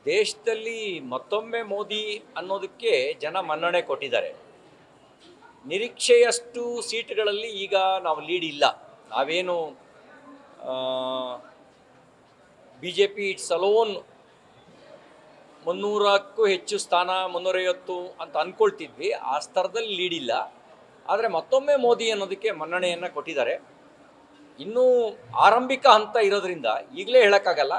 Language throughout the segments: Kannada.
ದೇಶದಲ್ಲಿ ಮತ್ತೊಮ್ಮೆ ಮೋದಿ ಅನ್ನೋದಕ್ಕೆ ಜನ ಮನ್ನಣೆ ಕೊಟ್ಟಿದ್ದಾರೆ. ನಿರೀಕ್ಷೆಯಷ್ಟು ಸೀಟ್ಗಳಲ್ಲಿ ಈಗ ನಾವು ಲೀಡ್ ಇಲ್ಲ. ನಾವೇನು B J P it's alone 300ಕ್ಕೂ ಹೆಚ್ಚು ಸ್ಥಾನ 350 ಅಂತ ಅಂದ್ಕೊಳ್ತಿದ್ವಿ. ಆ ಸ್ತರದಲ್ಲಿ ಲೀಡ್ ಇಲ್ಲ. ಆದರೆ ಮತ್ತೊಮ್ಮೆ ಮೋದಿ ಅನ್ನೋದಕ್ಕೆ ಮನ್ನಣೆಯನ್ನು ಕೊಟ್ಟಿದ್ದಾರೆ. ಇನ್ನೂ ಆರಂಭಿಕ ಹಂತ ಇರೋದ್ರಿಂದ ಈಗಲೇ ಹೇಳೋಕ್ಕಾಗಲ್ಲ.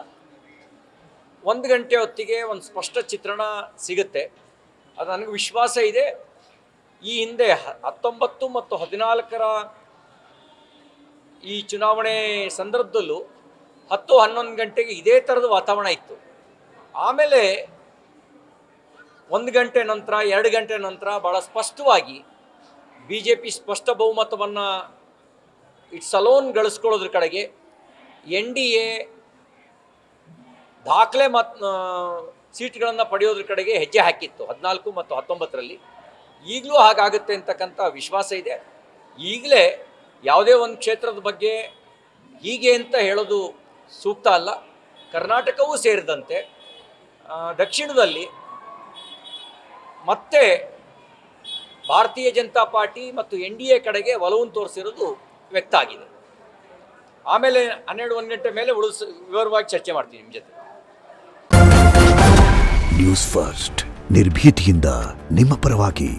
1 ಗಂಟೆ ಹೊತ್ತಿಗೆ ಒಂದು ಸ್ಪಷ್ಟ ಚಿತ್ರಣ ಸಿಗುತ್ತೆ. ಅದು ನನಗೆ ವಿಶ್ವಾಸ ಇದೆ. ಈ ಹಿಂದೆ 19 ಮತ್ತು 14ರ ಈ ಚುನಾವಣೆ ಸಂದರ್ಭದಲ್ಲೂ 10-11 ಗಂಟೆಗೆ ಇದೇ ಥರದ ವಾತಾವರಣ ಇತ್ತು. ಆಮೇಲೆ 1 ಗಂಟೆ ನಂತರ 2 ಗಂಟೆ ನಂತರ ಭಾಳ ಸ್ಪಷ್ಟವಾಗಿ ಬಿ ಜೆ ಪಿ ಸ್ಪಷ್ಟ ಬಹುಮತವನ್ನು ಇಟ್ಸ್ ಅಲೋನ್ ಗಳಿಸ್ಕೊಳ್ಳೋದ್ರ ಕಡೆಗೆ, ಎನ್ ಡಿ ಎ ದಾಖಲೆ ಸೀಟ್ಗಳನ್ನು ಪಡೆಯೋದ್ರ ಕಡೆಗೆ ಹೆಜ್ಜೆ ಹಾಕಿತ್ತು 14 ಮತ್ತು 19ರಲ್ಲಿ. ಈಗಲೂ ಹಾಗಾಗುತ್ತೆ ಅಂತಕ್ಕಂಥ ವಿಶ್ವಾಸ ಇದೆ. ಈಗಲೇ ಯಾವುದೇ ಒಂದು ಕ್ಷೇತ್ರದ ಬಗ್ಗೆ ಹೀಗೆ ಅಂತ ಹೇಳೋದು ಸೂಕ್ತ ಅಲ್ಲ. ಕರ್ನಾಟಕವೂ ಸೇರಿದಂತೆ ದಕ್ಷಿಣದಲ್ಲಿ ಮತ್ತೆ ಭಾರತೀಯ ಜನತಾ ಪಾರ್ಟಿ ಮತ್ತು ಎನ್ ಡಿ ಎ ಕಡೆಗೆ ಒಲವನ್ನು ತೋರಿಸಿರೋದು ವ್ಯಕ್ತ ಆಗಿದೆ. ಆಮೇಲೆ 12-1 ಗಂಟೆ ಮೇಲೆ ವಿವರವಾಗಿ ಚರ್ಚೆ ಮಾಡ್ತೀನಿ ನಿಮ್ಮ ಜೊತೆ. ನ್ಯೂಸ್ ಫಸ್ಟ್, ನಿರ್ಭೀತಿಯಿಂದ ನಿಮ್ಮ ಪರವಾಗಿ.